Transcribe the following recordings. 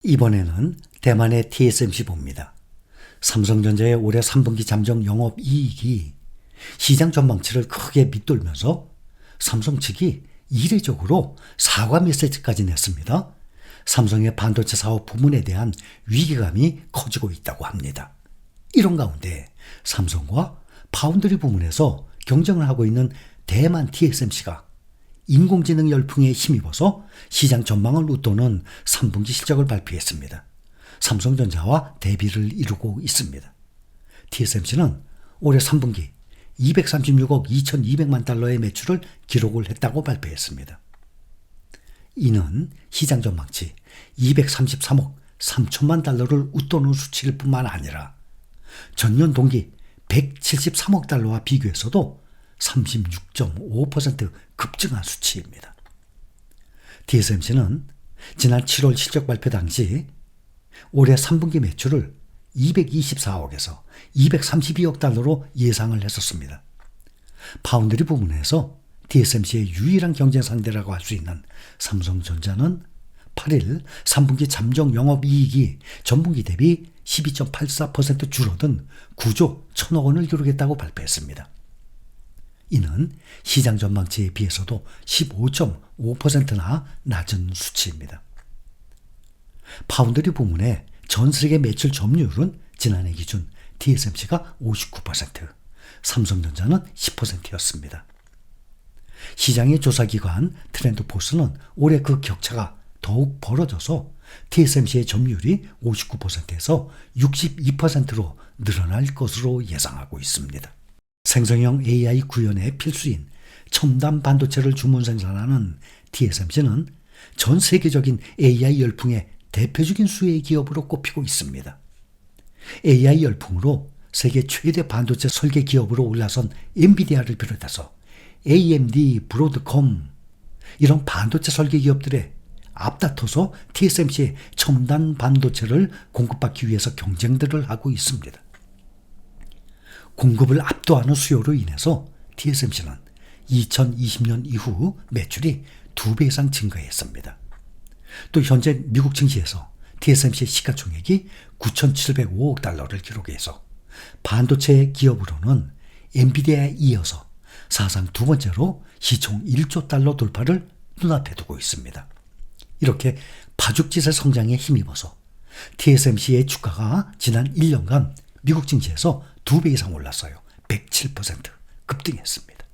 이번에는 대만의 TSMC 봅니다. 삼성전자의 올해 3분기 잠정 영업이익이 시장 전망치를 크게 밑돌면서 삼성 측이 이례적으로 사과 메시지까지 냈습니다. 삼성의 반도체 사업 부문에 대한 위기감이 커지고 있다고 합니다. 이런 가운데 삼성과 파운드리 부문에서 경쟁을 하고 있는 대만 TSMC가 인공지능 열풍에 힘입어서 시장 전망을 웃도는 3분기 실적을 발표했습니다. 삼성전자와 대비를 이루고 있습니다. TSMC는 올해 3분기 236억 2200만 달러의 매출을 기록을 했다고 발표했습니다. 이는 시장 전망치 233억 3천만 달러를 웃도는 수치일 뿐만 아니라 전년 동기 173억 달러와 비교해서도 36.5% 급증한 수치입니다. TSMC는 지난 7월 실적 발표 당시 올해 3분기 매출을 224억에서 232억 달러로 예상을 했었습니다. 파운드리 부문에서 TSMC의 유일한 경쟁 상대라고 할 수 있는 삼성전자는 8일 3분기 잠정 영업이익이 전분기 대비 12.84% 줄어든 9조 1천억 원을 기록했다고 발표했습니다. 이는 시장 전망치에 비해서도 15.5%나 낮은 수치입니다. 파운드리 부문의 전 세계 매출 점유율은 지난해 기준 TSMC가 59%, 삼성전자는 10%였습니다. 시장의 조사기관 트렌드포스는 올해 그 격차가 더욱 벌어져서 TSMC의 점유율이 59%에서 62%로 늘어날 것으로 예상하고 있습니다. 생성형 AI 구현의 필수인 첨단 반도체를 주문 생산하는 TSMC는 전 세계적인 AI 열풍의 대표적인 수혜 기업으로 꼽히고 있습니다. AI 열풍으로 세계 최대 반도체 설계 기업으로 올라선 엔비디아를 비롯해서 AMD, 브로드컴 이런 반도체 설계 기업들의 앞다퉈서 TSMC의 첨단 반도체를 공급받기 위해서 경쟁들을 하고 있습니다. 공급을 압도하는 수요로 인해서 TSMC는 2020년 이후 매출이 2배 이상 증가했습니다. 또 현재 미국 증시에서 TSMC의 시가총액이 9,705억 달러를 기록해서 반도체 기업으로는 엔비디아에 이어서 사상 두 번째로 시총 1조 달러 돌파를 눈앞에 두고 있습니다. 이렇게 파죽지세 성장에 힘입어서 TSMC의 주가가 지난 1년간 미국 증시에서 2배 이상 올랐어요. 107% 급등했습니다.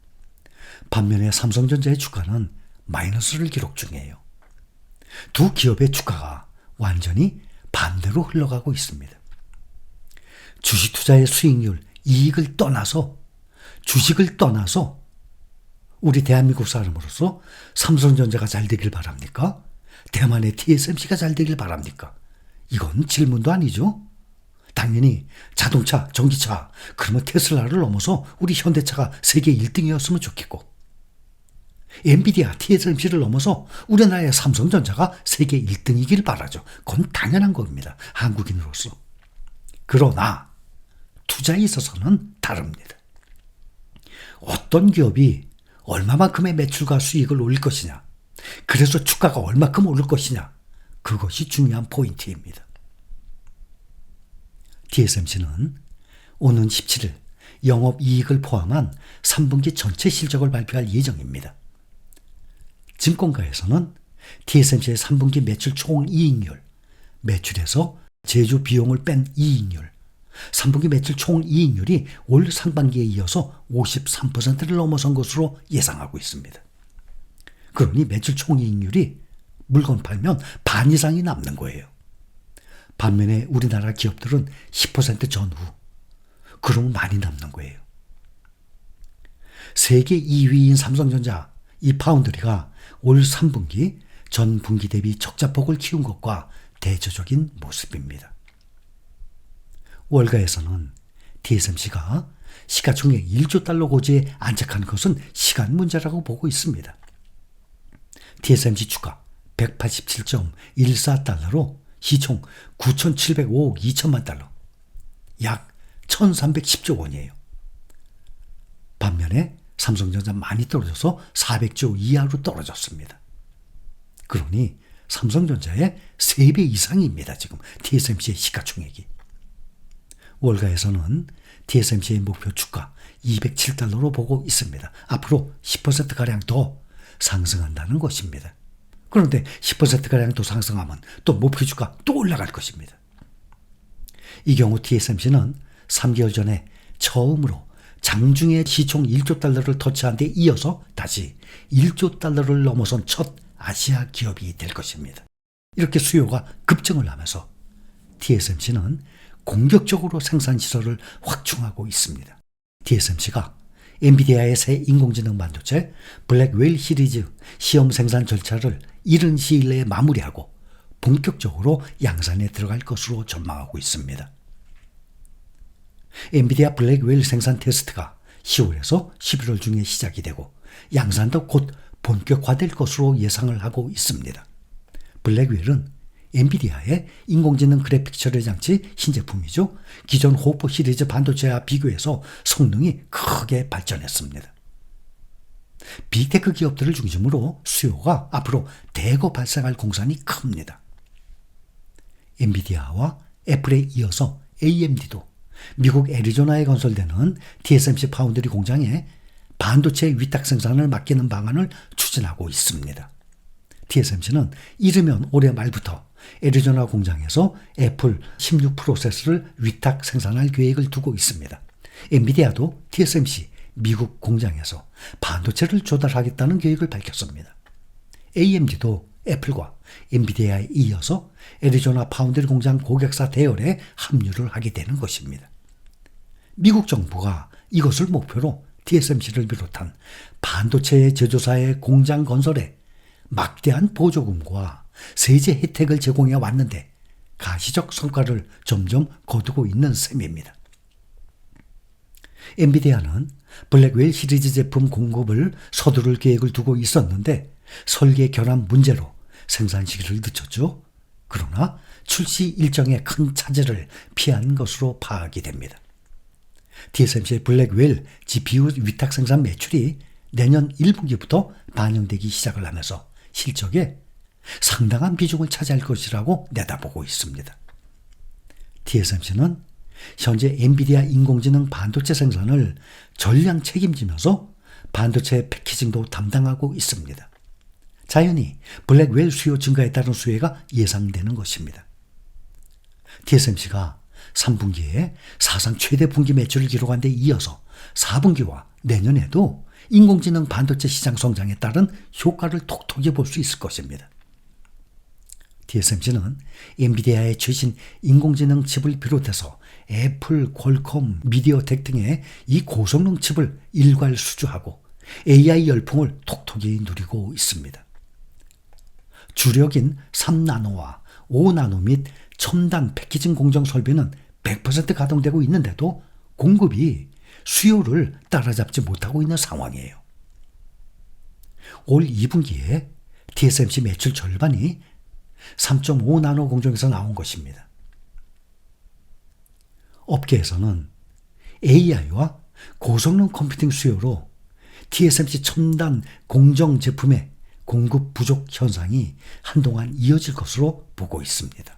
반면에 삼성전자의 주가는 마이너스를 기록 중이에요. 두 기업의 주가가 완전히 반대로 흘러가고 있습니다. 주식 투자의 수익률, 이익을 떠나서 주식을 떠나서 우리 대한민국 사람으로서 삼성전자가 잘 되길 바랍니까? 대만의 TSMC가 잘 되길 바랍니까? 이건 질문도 아니죠. 당연히 자동차, 전기차, 그러면 테슬라를 넘어서 우리 현대차가 세계 1등이었으면 좋겠고 엔비디아, TSMC를 넘어서 우리나라의 삼성전자가 세계 1등이길 바라죠. 그건 당연한 겁니다. 한국인으로서. 그러나 투자에 있어서는 다릅니다. 어떤 기업이 얼마만큼의 매출과 수익을 올릴 것이냐, 그래서 주가가 얼마큼 오를 것이냐, 그것이 중요한 포인트입니다. TSMC는 오는 17일 영업이익을 포함한 3분기 전체 실적을 발표할 예정입니다. 증권가에서는 TSMC의 3분기 매출 총이익률, 매출에서 제조 비용을 뺀 이익률, 3분기 매출 총이익률이 올 상반기에 이어서 53%를 넘어선 것으로 예상하고 있습니다. 그러니 매출 총이익률이 물건 팔면 반 이상이 남는 거예요. 반면에 우리나라 기업들은 10% 전후, 그러면 많이 남는 거예요. 세계 2위인 삼성전자, 이 파운드리가 올 3분기 전 분기 대비 적자폭을 키운 것과 대조적인 모습입니다. 월가에서는 TSMC가 시가총액 1조 달러 고지에 안착한 것은 시간 문제라고 보고 있습니다. TSMC 주가 187.14달러로 시총 9,705억 2천만 달러, 약 1,310조 원이에요. 반면에 삼성전자 많이 떨어져서 400조 이하로 떨어졌습니다. 그러니 삼성전자의 3배 이상입니다. 지금 TSMC의 시가총액이. 월가에서는 TSMC의 목표 주가 207달러로 보고 있습니다. 앞으로 10%가량 더 상승한다는 것입니다. 그런데 10%가량 더 상승하면 또 목표 주가 또 올라갈 것입니다. 이 경우 TSMC는 3개월 전에 처음으로 장중에 시총 1조 달러를 터치한 데 이어서 다시 1조 달러를 넘어선 첫 아시아 기업이 될 것입니다. 이렇게 수요가 급증을 하면서 TSMC는 공격적으로 생산시설을 확충하고 있습니다. TSMC가 엔비디아의 새 인공지능 반도체 블랙웨일 시리즈 시험 생산 절차를 이른 시일 내에 마무리하고 본격적으로 양산에 들어갈 것으로 전망하고 있습니다. 엔비디아 블랙웨일 생산 테스트가 10월에서 11월 중에 시작이 되고 양산도 곧 본격화될 것으로 예상을 하고 있습니다. 블랙웨일은 엔비디아의 인공지능 그래픽 처리 장치 신제품이죠. 기존 호퍼 시리즈 반도체와 비교해서 성능이 크게 발전했습니다. 빅테크 기업들을 중심으로 수요가 앞으로 대거 발생할 공산이 큽니다. 엔비디아와 애플에 이어서 AMD도 미국 애리조나에 건설되는 TSMC 파운드리 공장에 반도체 위탁 생산을 맡기는 방안을 추진하고 있습니다. TSMC는 이르면 올해 말부터 애리조나 공장에서 애플 16 프로세서를 위탁 생산할 계획을 두고 있습니다. 엔비디아도 TSMC 미국 공장에서 반도체를 조달하겠다는 계획을 밝혔습니다. AMD도 애플과 엔비디아에 이어서 애리조나 파운드리 공장 고객사 대열에 합류를 하게 되는 것입니다. 미국 정부가 이것을 목표로 TSMC를 비롯한 반도체 제조사의 공장 건설에 막대한 보조금과 세제 혜택을 제공해 왔는데 가시적 성과를 점점 거두고 있는 셈입니다. 엔비디아는 블랙웨일 시리즈 제품 공급을 서두를 계획을 두고 있었는데 설계 결함 문제로 생산 시기를 늦췄죠. 그러나 출시 일정에 큰 차질을 피한 것으로 파악이 됩니다. TSMC의 블랙웨일 GPU 위탁 생산 매출이 내년 1분기부터 반영되기 시작을 하면서 실적에 상당한 비중을 차지할 것이라고 내다보고 있습니다. TSMC는 현재 엔비디아 인공지능 반도체 생산을 전량 책임지면서 반도체 패키징도 담당하고 있습니다. 자연히 블랙웨일 수요 증가에 따른 수혜가 예상되는 것입니다. TSMC가 3분기에 사상 최대 분기 매출을 기록한 데 이어서 4분기와 내년에도 인공지능 반도체 시장 성장에 따른 효과를 톡톡히 볼 수 있을 것입니다. TSMC는 엔비디아의 최신 인공지능 칩을 비롯해서 애플, 퀄컴, 미디어텍 등의 이 고성능 칩을 일괄 수주하고 AI 열풍을 톡톡히 누리고 있습니다. 주력인 3나노와 5나노 및 첨단 패키징 공정 설비는 100% 가동되고 있는데도 공급이 수요를 따라잡지 못하고 있는 상황이에요. 올 2분기에 TSMC 매출 절반이 3.5나노 공정에서 나온 것입니다. 업계에서는 AI와 고성능 컴퓨팅 수요로 TSMC 첨단 공정 제품의 공급 부족 현상이 한동안 이어질 것으로 보고 있습니다.